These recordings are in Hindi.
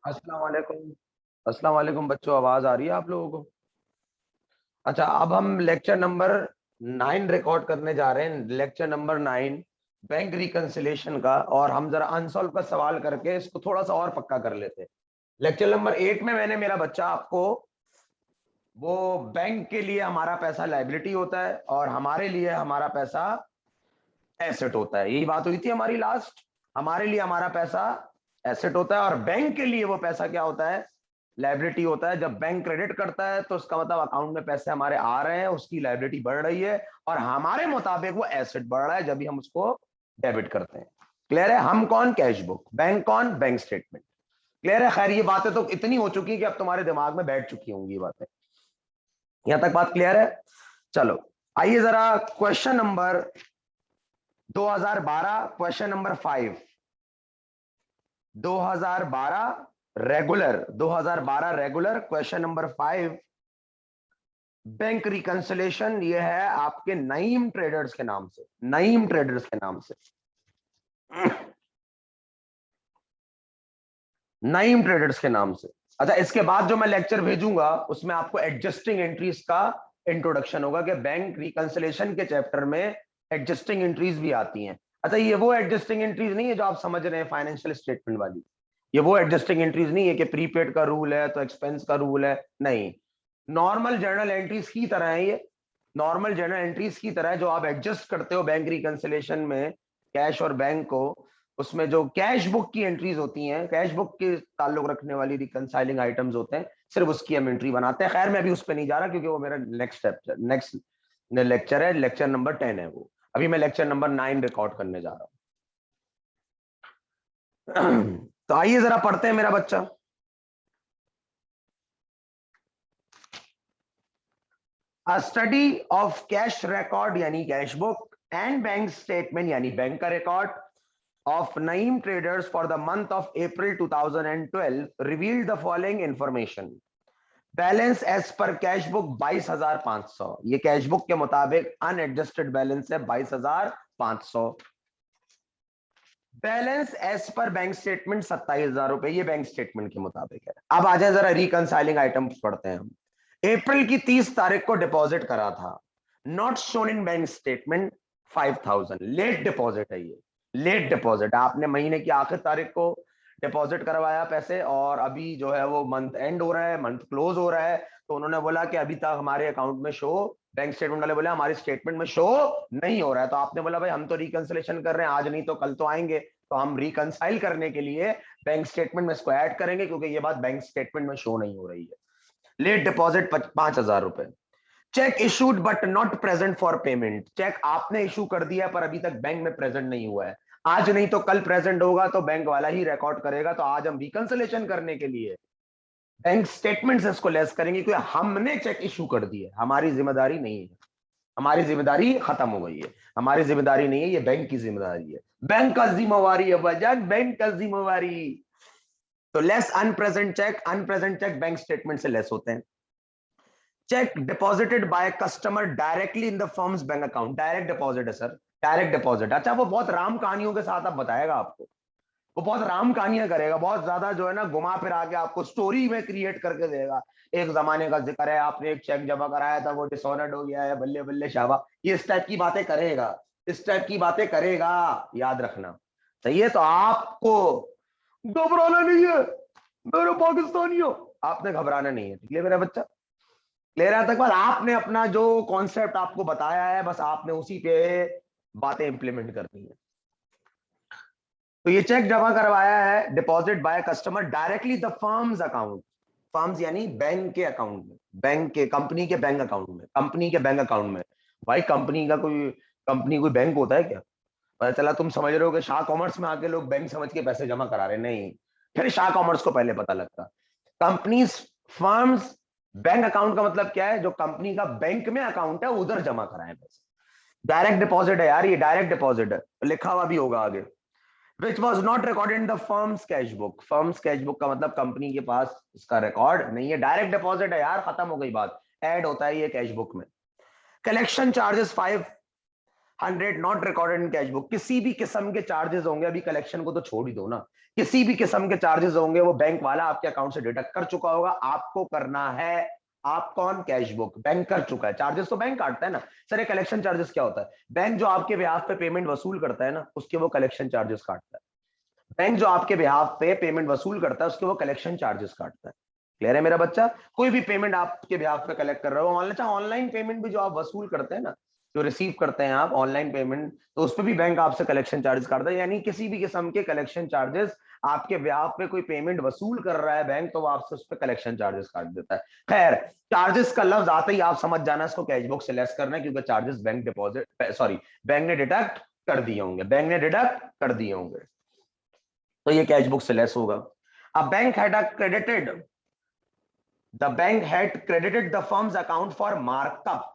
अस्सलाम वालेकुम। अस्सलाम वालेकुम बच्चों, आवाज आ रही है आप लोगों को? अच्छा, अब हम लेक्चर नंबर 9 रिकॉर्ड करने जा रहे हैं। लेक्चर नंबर 9 बैंक रिकंसिलेशन का, और हम जरा अनसॉल्व का सवाल करके इसको थोड़ा सा और पक्का कर लेते हैं। लेक्चर नंबर 8 में मैंने मेरा बच्चा आपको वो बैंक के लिए हमारा पैसा लायबिलिटी होता है और हमारे लिए हमारा पैसा एसेट होता है, यही बात हुई थी हमारी लास्ट। हमारे लिए हमारा पैसा एसेट होता है और बैंक के लिए वो पैसा क्या होता है? लायबिलिटी होता है। जब बैंक क्रेडिट करता है तो उसका मतलब अकाउंट में पैसे हमारे आ रहे हैं, उसकी लायबिलिटी बढ़ रही है और हमारे मुताबिक वो एसेट बढ़ रहा है जब भी हम उसको डेबिट करते हैं। क्लियर है? हम कौन? Cash book. बैंक कौन? Bank statement. क्लियर है? खैर, ये बातें तो इतनी हो चुकी कि अब तुम्हारे दिमाग में बैठ चुकी होंगी ये बातें। यहां तक बात क्लियर है? चलो आइए जरा question number 2012, question number 5। 2012 regular question number 5, bank reconciliation. ये है आपके नईम ट्रेडर्स के नाम से, नईम ट्रेडर्स के नाम से, नईम ट्रेडर्स के नाम से। अच्छा, इसके बाद जो मैं लेक्चर भेजूंगा उसमें आपको एडजस्टिंग एंट्रीज का इंट्रोडक्शन होगा कि बैंक रिकंसिलेशन के चैप्टर में एडजस्टिंग एंट्रीज भी आती हैं। अच्छा, ये वो एडजस्टिंग एंट्रीज नहीं है जो आप समझ रहे हैं फाइनेंशियल स्टेटमेंट वाली। ये वो एडजस्टिंग एंट्रीज नहीं है कि प्रीपेड का रूल है तो एक्सपेंस का रूल है, नहीं। नॉर्मल जर्नल एंट्रीज की तरह है ये। नॉर्मल जर्नल एंट्रीज की तरह जो आप एडजस्ट करते हो बैंक रिकंसिलेशन में कैश और बैंक को, उसमें जो कैश बुक की एंट्रीज होती हैं, कैश बुक के ताल्लुक रखने वाली रिकंसाइलिंग आइटम्स होते हैं, सिर्फ उसकी हम एंट्री बनाते हैं। खैर, मैं अभी उस पर नहीं जा रहा क्योंकि वो मेरा नेक्स्ट लेक्चर है, लेक्चर नंबर 10 है वो। अभी मैं लेक्चर नंबर 9 रिकॉर्ड करने जा रहा हूं। तो आइए जरा पढ़ते हैं मेरा बच्चा। A study of cash record यानी cash book and bank statement यानी बैंक का record of Naeem Traders for the month of April 2012 revealed the following information. Balance as per cash book 22,500। ये कैश बुक के मुताबिक अनएडजस्टेड बैलेंस है 22,500। Balance as per bank statement 27,000 रुपए, ये बैंक स्टेटमेंट के मुताबिक है। अब आ जाए जरा रिकंसाइलिंग आइटम पढ़ते हैं हम। अप्रैल की 30 तारीख को डिपॉजिट करा था, not shown in bank statement 5,000। Late deposit है ये, लेट डिपॉजिट। आपने महीने की आखिर तारीख को डिपॉजिट करवाया पैसे और अभी जो है वो मंथ एंड हो रहा है, मंथ क्लोज हो रहा है, तो उन्होंने बोला कि अभी तक हमारे अकाउंट में शो, बैंक स्टेटमेंट वाले बोले हमारी स्टेटमेंट में शो नहीं हो रहा है। तो आपने बोला भाई हम तो रिकंसिलेशन कर रहे हैं, आज नहीं तो कल तो आएंगे, तो हम रिकंसाइल करने के लिए बैंक स्टेटमेंट में इसको ऐड करेंगे क्योंकि ये बात बैंक स्टेटमेंट में शो नहीं हो रही है। लेट डिपॉजिट 5,000 रुपए। Cheque issued but not present for payment. Cheque आपने इशू कर दिया पर अभी तक बैंक में प्रेजेंट नहीं हुआ है। आज नहीं तो कल प्रेजेंट होगा तो बैंक वाला ही रिकॉर्ड करेगा। तो आज हम रिकंसिलेशन करने के लिए बैंक स्टेटमेंट से इसको लेस करेंगे क्योंकि हमने चेक इशू कर दिया, हमारी जिम्मेदारी नहीं है, हमारी जिम्मेदारी खत्म हो गई है, हमारी जिम्मेदारी नहीं है, ये बैंक की जिम्मेदारी है। बैंक का जिम्मेवारी है बजान, बैंक का जिम्मेवारी। तो less unpresent cheque, unpresent cheque bank statement से लेस होते हैं। Cheque deposited by customer directly in the firm's bank account. Direct deposit है सर, डायरेक्ट डिपॉजिट। अच्छा, वो बहुत राम कहानियों के साथ अब बताएगा आपको, वो बहुत राम कहानियां करेगा, बहुत ज्यादा जो है ना घुमा फिरा के आपको स्टोरी में क्रिएट करके देगा। एक जमाने का जिक्र है, आपने एक चेक जमा कराया था वो डिसऑनर्ड हो गया है, बल्ले बल्ले शाबा, ये इस टाइप की बातें करेगा, इस टाइप की बातें करेगा, याद रखना। सही है? तो आपको घबराना नहीं है मेरे पाकिस्तानियों, आपने घबराना नहीं है, ठीक है मेरा बच्चा? क्लियर है तक बात? आपने अपना जो कॉन्सेप्ट आपको बताया है बस आपने उसी पे बातें इंप्लीमेंट करनी है। तो ये चेक जमा करवाया है deposit by customer directly the firms account. Firms यानी बैंक के अकाउंट में, बैंक के, कंपनी के बैंक अकाउंट में, कंपनी के बैंक अकाउंट में। भाई कंपनी कोई बैंक होता है क्या? पता चला तुम समझ रहे हो कि शाह कॉमर्स में आके लोग बैंक समझ के पैसे जमा करा रहे, नहीं। फिर शाह कॉमर्स को पहले पता लगता। कंपनीज, फर्म्स, बैंक अकाउंट का मतलब क्या है? जो कंपनी का बैंक में अकाउंट है उधर जमा कराए पैसे। डायरेक्ट डिपॉजिट है यार, ये डायरेक्ट डिपॉजिट है, लिखा हुआ भी होगा आगे। which was not recorded in the firm's cash book। firm's cash book का मतलब कंपनी के पास इसका रिकॉर्ड नहीं है, डायरेक्ट डिपॉजिट है यार, खत्म हो गई बात। ऐड होता है ये कैश बुक में। Collection charges 5 100 not recorded in cash book. किसी भी किस्म के चार्जेस होंगे, अभी कलेक्शन को तो छोड़ ही दो ना, किसी भी किस्म के चार्जेस होंगे वो बैंक वाला आपके अकाउंट से डिडक्ट कर चुका होगा, आपको करना है। आप कौन? Cash book. बैंक कर चुका है, चार्जेस तो बैंक काटता है ना। सर ये कलेक्शन चार्जेस क्या होता है? बैंक जो आपके बिहाफ पे पेमेंट वसूल करता है ना, उसके वो कलेक्शन चार्जेस काटता है। बैंक जो आपके बिहाफ पे पेमेंट वसूल करता है उसके वो कलेक्शन चार्जेस काटता है। क्लियर है मेरा बच्चा? कोई भी पेमेंट आपके बिहाफ पे कलेक्ट कर रहे हो, ऑनलाइन, चाहे ऑनलाइन पेमेंट भी जो आप वसूल करते हैं ना, जो रिसीव करते हैं आप ऑनलाइन पेमेंट, तो उस पर भी बैंक आपसे कलेक्शन चार्जेस काटता है। यानी किसी भी किस्म के कलेक्शन चार्जेस, आपके बिहाफ पे कोई पेमेंट वसूल कर रहा है बैंक, तो वो आपसे उस पर कलेक्शन चार्जेस काट देता है। खैर, चार्जेस का लफ्ज आते ही आप समझ जाना इसको कैश बुक से लेस करना है, क्योंकि charges bank deposit, sorry, bank ने डिडक्ट कर दिए होंगे, बैंक ने डिडक्ट कर दिए होंगे, तो ये कैश बुक से लेस होगा। अब bank had credited, the bank had credited the firms account for markup.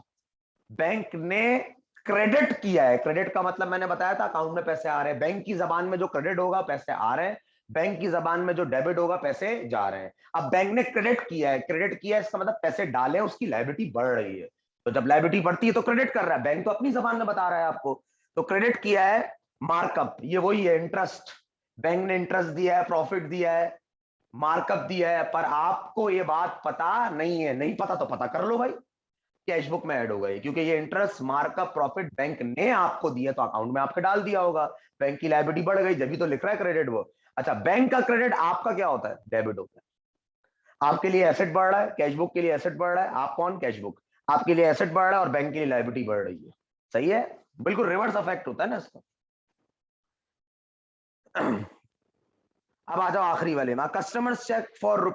Bank ने क्रेडिट किया है। क्रेडिट का मतलब मैंने बताया था, अकाउंट में पैसे आ रहे हैं। बैंक की जबान में जो क्रेडिट होगा पैसे आ रहे हैं, बैंक की जबान में जो डेबिट होगा पैसे जा रहे हैं। अब बैंक ने क्रेडिट किया है, क्रेडिट किया है इसका मतलब पैसे डाले, उसकी लायबिलिटी बढ़ रही है। तो जब लायबिलिटी बढ़ती है तो क्रेडिट कर रहा है, बैंक तो अपनी जबान में बता रहा है आपको। तो क्रेडिट किया है मार्कअप, ये वही है इंटरेस्ट। बैंक ने इंटरेस्ट दिया है, प्रॉफिट दिया है, मार्कअप दिया है, पर आपको ये बात पता नहीं है। नहीं पता तो पता कर लो भाई, कैश बुक में ऐड हो गई, क्योंकि ये इंटरेस्ट, मार्कअप, प्रॉफिट बैंक ने आपको दिया तो अकाउंट में आपके डाल दिया होगा। बैंक की लायबिलिटी बढ़ गई, जब भी तो लिख रहा है क्रेडिट वो। अच्छा, बैंक का क्रेडिट, आपका क्या होता है? डेबिट होता है। आपके लिए एसेट बढ़ रहा है, कैश बुक के लिए एसेट बढ़ रहा है। आप कौन? Cash book. आपके लिए एसेट बढ़ रहा है और बैंक के लिए लायबिलिटी बढ़ रही है। सही है, बिल्कुल रिवर्स इफेक्ट होता है ना इसका। अब आ जाओ आखिरी वाले में, customer's cheque for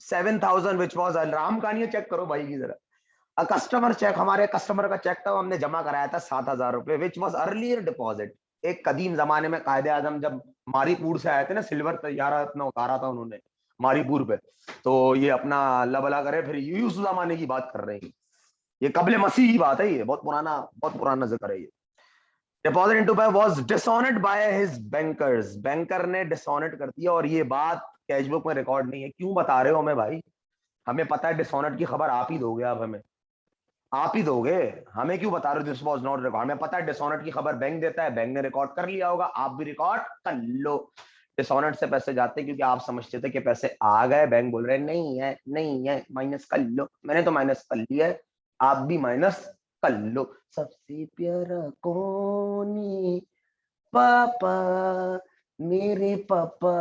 ₹7,000 which was, राम कहानी चेक करो भाई की जरा। कस्टमर चेक, हमारे कस्टमर का चेक था, हमने जमा कराया था ₹7,000, विच वॉज अर्लियर डिपॉजिट। एक कदीम जमाने में कायदे आजम जब मारीपुर से आए थे ना, सिल्वर तैयारा अपना उतारा था उन्होंने मारीपुर पे, तो ये अपना अल्लाह भला करे, फिर ये उस जमाने की बात कर रहे हैं, ये कबले मसीह की बात है, ये बहुत पुराना जिक्र है ये। Deposit into bye was dishonoured by his bankers, banker ने डिसऑनर्ड कर दिया, और ये बात कैश बुक में रिकॉर्ड नहीं है। क्यों बता रहे हो हमें भाई? हमें पता है डिसऑनर्ड की खबर आप ही दोगे, आप हमें, आप ही दोगे। हमें क्यों बता रहे हो दिस वाज नॉट रिकॉर्ड? हमें पता है डिसऑनर्ड की खबर बैंक देता है, बैंक ने रिकॉर्ड कर लिया होगा, आप भी रिकॉर्ड कर लो। डिसऑनर्ड से पैसे जाते क्योंकि आप समझते थे कि पैसे आ गए, बैंक बोल रहे हैं नहीं है, नहीं है, माइनस कर लो। मैंने तो माइनस कर लिया है, आप भी माइनस कर लो। सबसे प्यारा कौन? पापा, मेरे पापा।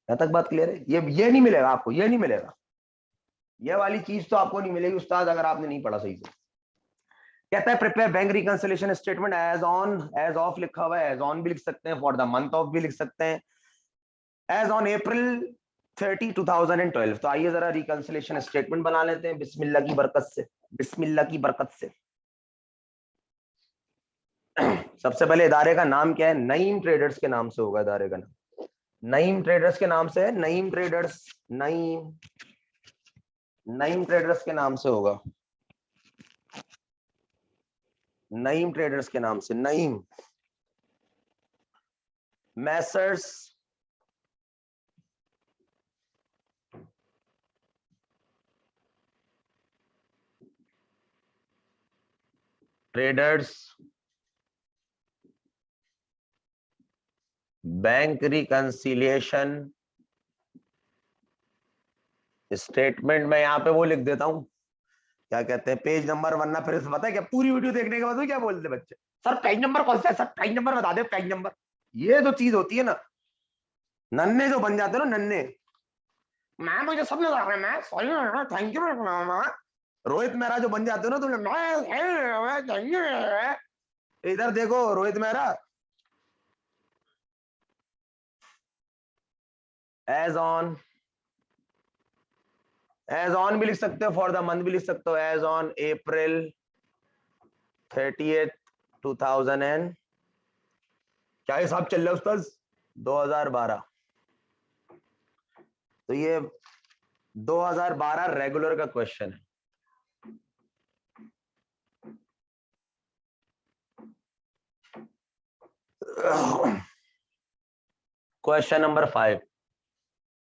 यहां तक बात क्लियर है? ये नहीं मिलेगा आपको, ये नहीं मिलेगा, ये वाली चीज तो आपको नहीं मिलेगी उस्ताद, अगर आपने नहीं पढ़ा सही से। कहता है prepare bank reconciliation statement as on, as of लिखा हुआ है, एज ऑन भी लिख सकते हैं, फॉर द मंथ ऑफ भी लिख सकते हैं, एज ऑन April 30, 2012। तो आइए जरा रिकंसिलिएशन स्टेटमेंट बना लेते हैं बिस्मिल्लाह की बरकत से, बिस्मिल्लाह की बरकत से। सबसे पहले इदारे का नाम क्या है? नईम ट्रेडर्स के नाम से होगा इदारे का नाम, नईम ट्रेडर्स के नाम से है, नईम ट्रेडर्स, नईम, नईम ट्रेडर्स के नाम से होगा, नईम ट्रेडर्स के नाम से, Naeem Messrs traders bank reconciliation statement में यहां पे वो लिख देता हूं, क्या कहते हैं, पेज नंबर, वरना फिर पता है क्या, पूरी वीडियो देखने के बाद क्या बोलते बच्चे, सर पेज नंबर कौन सा है, सर पेज नंबर बता दे, पेज नंबर। ये जो चीज होती है ना, नन्हे जो बन जाते हो ना, नन्हे, मैं मुझे सब नजर आ रहा है, मैं sorry, thank you, Rohit Mehra जो बन जाते हो ना तुमने, मैं थैंक यू, इधर देखो Rohit Mehra, as on, as on भी लिख सकते हो, फॉर द मंथ भी लिख सकते हो, एज ऑन April 30, 2000 एंड, क्या हिसाब चल रहा है उस्ताद, 2012। तो ये 2012 रेगुलर का क्वेश्चन है। Question number 5।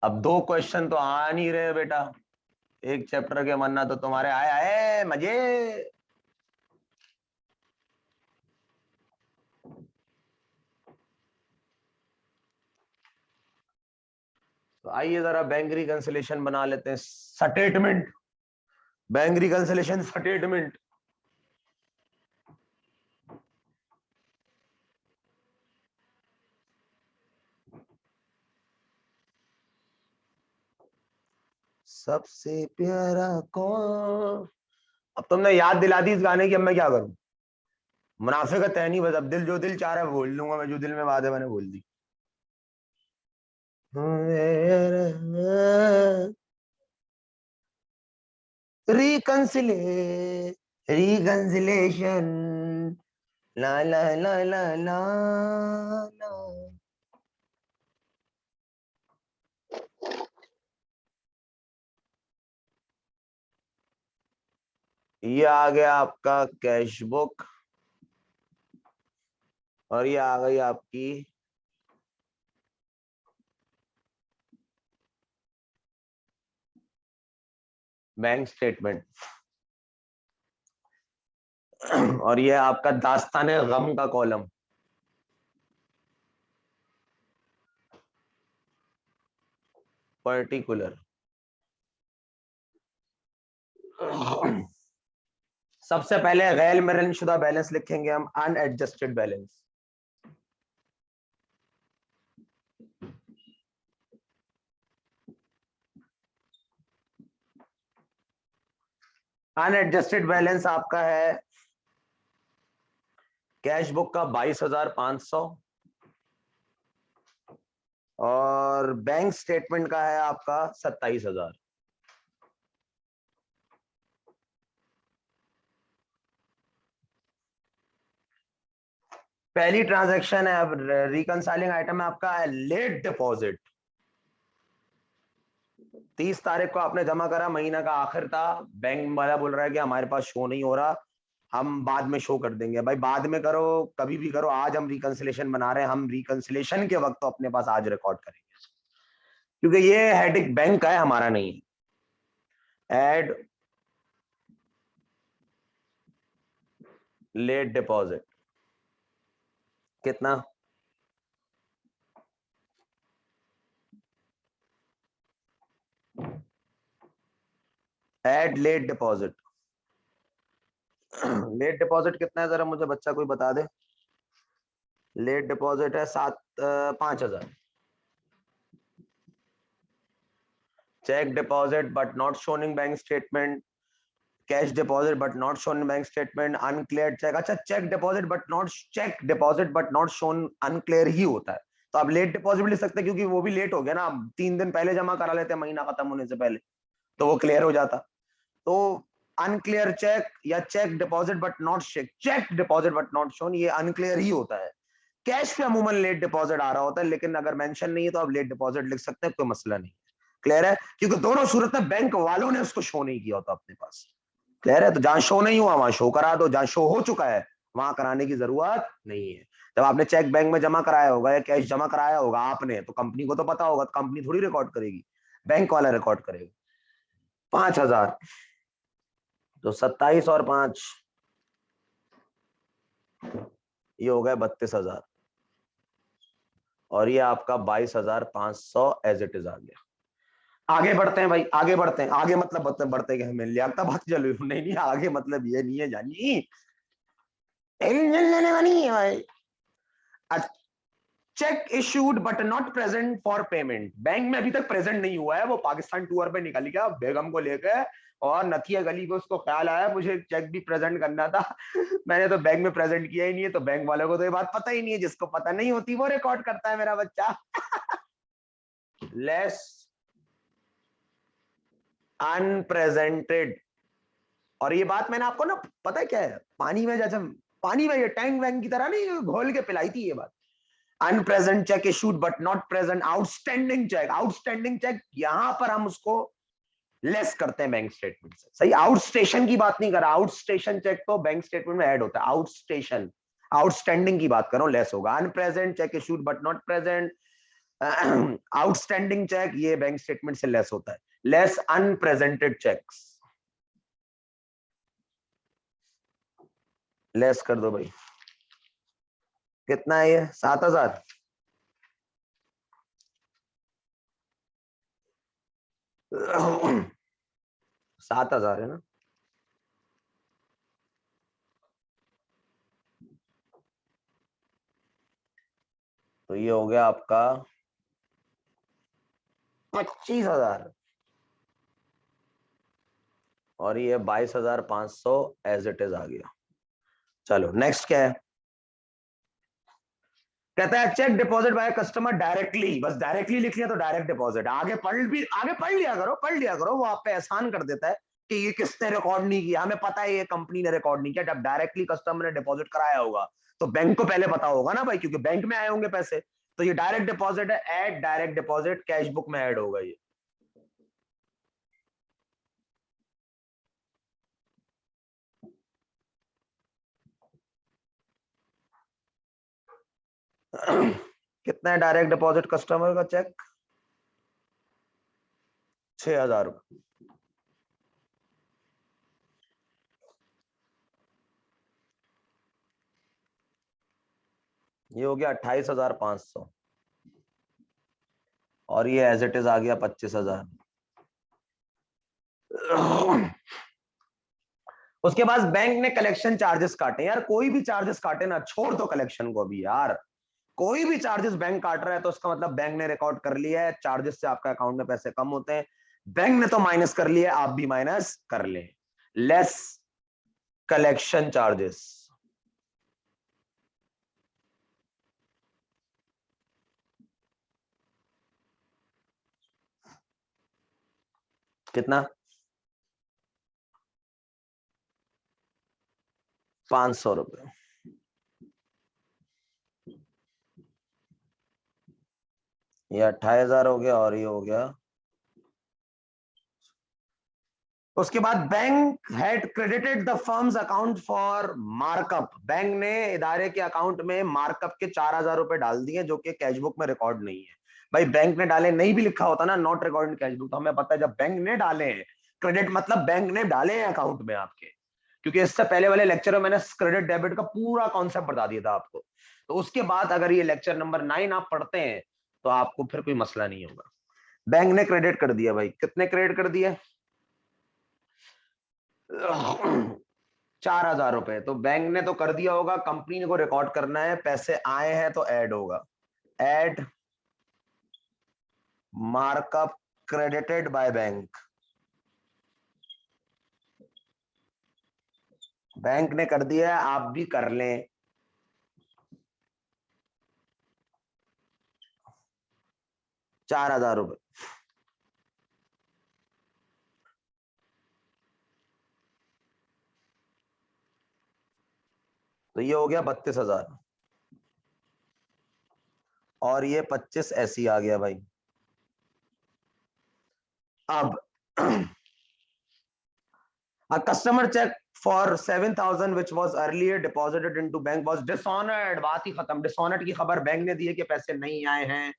अब 2 क्वेश्चन तो आ नहीं रहे बेटा, एक चैप्टर के बनना तो तुम्हारे आए आए मजे। तो आइए जरा बैंक रिकंसिलेशन बना लेते हैं, स्टेटमेंट, बैंक रिकंसिलेशन स्टेटमेंट। सबसे प्यारा कौन। अब तुमने याद दिला दी इस गाने की, अब मैं क्या करूं। मुनाफिकत है नहीं, बस अब दिल जो दिल चाह रहा है बोल लूंगा मैं, जो दिल में बात है मैंने बोल दी। रिकंसिले रिकंसिलेशन, ला ला ला ला ला ला। ये आ गया आपका कैश बुक, और ये आ गई आपकी बैंक स्टेटमेंट। और ये आपका दास्ताने गम का कॉलम। पर्टिकुलर। सबसे पहले गैर मिलनशुदा बैलेंस लिखेंगे हम, अनएडजस्टेड बैलेंस। अनएडजस्टेड बैलेंस आपका है कैश बुक का 22,500, और बैंक स्टेटमेंट का है आपका 27,000। पहली ट्रांजैक्शन है, अब रिकंसाइलिंग आइटम है आपका लेट डिपॉजिट। 30 तारीख को आपने जमा करा, महीना का आखिर था, बैंक वाला बोल रहा है कि हमारे पास शो नहीं हो रहा, हम बाद में शो कर देंगे। भाई बाद में करो, कभी भी करो, आज हम रिकंसिलेशन बना रहे हैं, हम रिकंसिलेशन के वक्त तो अपने पास आज रिकॉर्ड करेंगे, क्योंकि ये हेडिक बैंक का है, हमारा नहीं है। एड लेट डिपॉजिट कितना, add late deposit. Late deposit कितना है जरा मुझे बच्चा कोई बता दे। लेट डिपॉजिट है 5,000। Cheque deposit but not shown in bank statement, cash deposit but not shown in bank statement, unclear cheque. अच्छा, cheque deposit but not shown unclear ही होता है, तो आप लेट डिपॉजिट लिख सकते हैं, क्योंकि वो भी लेट हो गया ना, 3 दिन पहले जमा करा लेते हैं महीना खत्म होने से पहले, तो वो क्लियर हो जाता। तो अनक्लियर चेक या cheque deposit but not cheque deposit but not shown, ये अनक्लियर ही होता है। कैश पे अमूमन लेट डिपॉजिट आ रहा होता है, लेकिन अगर मेंशन नहीं है तो आप लेट डिपॉजिट लिख सकते हैं, कोई मसला नहीं। क्लियर है, क्योंकि दोनों सूरत में बैंक वालों ने उसको शो नहीं किया होता अपने पास। क्लियर है, तो जहां शो नहीं हुआ वहां शो करा दो, जहां शो हो चुका है वहां कराने की जरूरत नहीं है। जब आपने चेक बैंक में जमा कराया होगा या कैश जमा कराया होगा आपने, तो कंपनी को तो पता होगा, तो कंपनी थोड़ी रिकॉर्ड करेगी, बैंक वाला रिकॉर्ड करेगा। 5,000, तो 27 और 5, ये हो गया 32,000, और ये आपका 22,500 एज इट इज आ गया। आगे बढ़ते हैं भाई, आगे बढ़ते हैं, आगे मतलब बढ़ते गए हमें लियाकत बात चलो, नहीं नहीं आगे मतलब ये नहीं है जानी, लेने वाली है भाई। Check issued but not present for payment, bank में अभी तक प्रेजेंट नहीं हुआ है, वो पाकिस्तान टूर पे निकल गया बेगम को लेकर, और नथिया गली को उसको ख्याल आया मुझे चेक भी प्रेजेंट करना था, मैंने तो बैंक में प्रेजेंट किया ही नहीं है, तो बैंक वाले को तो ये बात पता ही नहीं है, जिसको पता नहीं होती वो रिकॉर्ड करता है मेरा बच्चा। लेस अनप्रेजेंटेड, और ये बात मैंने आपको ना पता है क्या है, पानी में जैसे पानी में ये टैंक वैंक की तरह नहीं घोल के पिलाई थी ये बात। Unpresent cheque issued but not present, outstanding cheque, outstanding cheque यहां पर हम उसको लेस करते हैं बैंक स्टेटमेंट से। सही, आउट स्टेशन की बात नहीं कर रहा, आउट स्टेशन चेक तो बैंक स्टेटमेंट में ऐड होता है, आउट स्टेशन आउटस्टैंडिंग की बात करो, लेस होगा। Unpresent cheque issued but not present, outstanding cheque ये बैंक स्टेटमेंट से लेस होता है। लेस अनप्रेजेंटेड चेक्स, लेस कर दो भाई। कितना है ये, 7,000। 7,000 है ना। तो ये हो गया आपका 25,000 और ये 22,500 एज इट इज आ गया। चलो नेक्स्ट क्या है, कहता है cheque deposit by customer directly, बस डायरेक्टली लिख लिया तो डायरेक्ट डिपॉजिट। आगे पढ़ लिया करो, वो आप पे एहसान कर देता है कि ये किसने रिकॉर्ड नहीं किया, हमें पता है ये कंपनी ने रिकॉर्ड नहीं किया। जब डायरेक्टली कस्टमर ने डिपॉजिट कराया होगा तो बैंक को पहले पता होगा ना भाई, क्योंकि बैंक में आए होंगे पैसे। तो ये डायरेक्ट डिपॉजिट है, add direct deposit, cash book में ऐड होगा ये। कितना है डायरेक्ट डिपॉजिट कस्टमर का चेक, 6,000 रुपये। ये हो गया 28,500 और ये एज इट इज आ गया 25,000। उसके बाद बैंक ने कलेक्शन चार्जेस काटे। यार कोई भी चार्जेस काटे ना, छोड़ दो कलेक्शन को भी यार। कोई भी चार्जेस बैंक काट रहा है तो उसका मतलब बैंक ने रिकॉर्ड कर लिया है, चार्जेस से आपका अकाउंट में पैसे कम होते हैं, बैंक ने तो माइनस कर लिया, आप भी माइनस कर ले। लेस कलेक्शन चार्जेस, कितना, 500 रुपए। ये 28,000 हो गया और ये हो गया। उसके बाद bank had credited the firms account for markup, bank ने इदारे के अकाउंट में मार्कअप के 4,000 रुपए डाल दिए जो कि कैश बुक में रिकॉर्ड नहीं है। भाई बैंक ने डाले, नहीं भी लिखा होता ना not record in cash book, तो हमें पता है जब बैंक ने डाले हैं, क्रेडिट मतलब बैंक ने डाले हैं अकाउंट में आपके। क्योंकि इससे पहले वाले लेक्चर में मैंने क्रेडिट डेबिट का पूरा कॉन्सेप्ट बता दिया था आपको। तो उसके बाद अगर ये लेक्चर नंबर 9 आप पढ़ते हैं तो आपको फिर कोई मसला नहीं होगा। बैंक ने क्रेडिट कर दिया भाई, कितने क्रेडिट कर दिए, 4,000 रुपए। तो बैंक ने तो कर दिया होगा, कंपनी को रिकॉर्ड करना है, पैसे आए हैं तो ऐड होगा, add markup credited by bank. Bank ने कर दिया है, आप भी कर लें। ₹4,000। तो ये हो गया 32,000 और ये 25 ऐसी आ गया भाई। अब a customer check for 7,000 which was earlier deposited into bank was dishonored, बात ही खत्म। डिसऑनर्ड की खबर बैंक ने दी है कि पैसे नहीं आए हैं।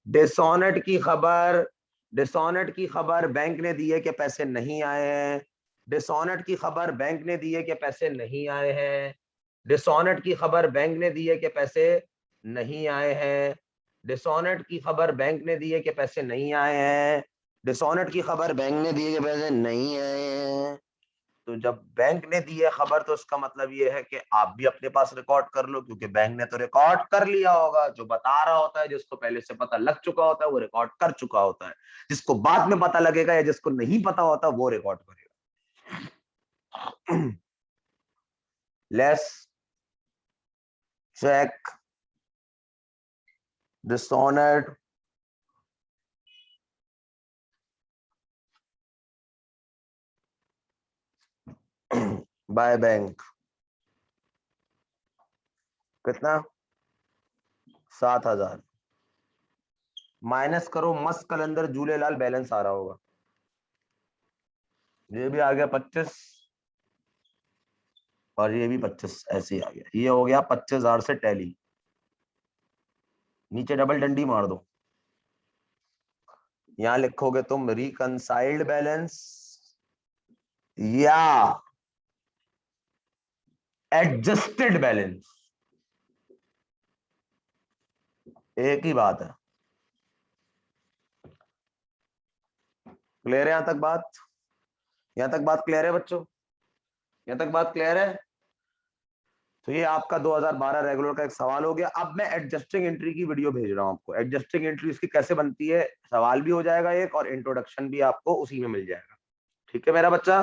डिसऑनर्ड की खबर, डिसऑनर्ड की खबर बैंक ने दी है कि पैसे नहीं आए हैं। डिसऑनर्ड की खबर बैंक ने दी है कि पैसे नहीं आए हैं। डिसऑनर्ड की खबर बैंक ने दी है कि पैसे नहीं आए हैं। डिसऑनर्ड की खबर बैंक ने दी है कि पैसे नहीं आए हैं। डिसऑनर्ड की खबर बैंक ने दी है कि पैसे नहीं आए हैं। तो जब बैंक ने दी है खबर तो उसका मतलब ये है कि आप भी अपने पास रिकॉर्ड कर लो, क्योंकि बैंक ने तो रिकॉर्ड कर लिया होगा। जो बता रहा होता है, जिसको पहले से पता लग चुका होता है, वो रिकॉर्ड कर चुका होता है। जिसको बाद में पता लगेगा या जिसको नहीं पता होता वो रिकॉर्ड करेगा। Less cheque dishonoured by bank, कितना, 7,000। माइनस करो, मस्त कलंदर झूलेलाल बैलेंस आ रहा होगा। ये भी आ गया 25 और ये भी 25 ऐसे ही आ गया। ये हो गया 25,000 से टैली। नीचे डबल डंडी मार दो, यहां लिखोगे तुम रिकंसाइल्ड बैलेंस या एडजस्टेड बैलेंस, एक ही बात है। क्लियर है यहां तक बात? यहां तक बात क्लियर है बच्चों? यहां तक बात क्लियर है? तो ये आपका 2012 रेगुलर का एक सवाल हो गया। अब मैं एडजस्टिंग एंट्री की वीडियो भेज रहा हूं आपको। एडजस्टिंग एंट्री इसकी कैसे बनती है, सवाल भी हो जाएगा एक, और इंट्रोडक्शन भी आपको उसी में मिल जाएगा। ठीक है मेरा बच्चा?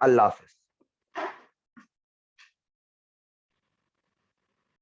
अल्लाह हाफिज।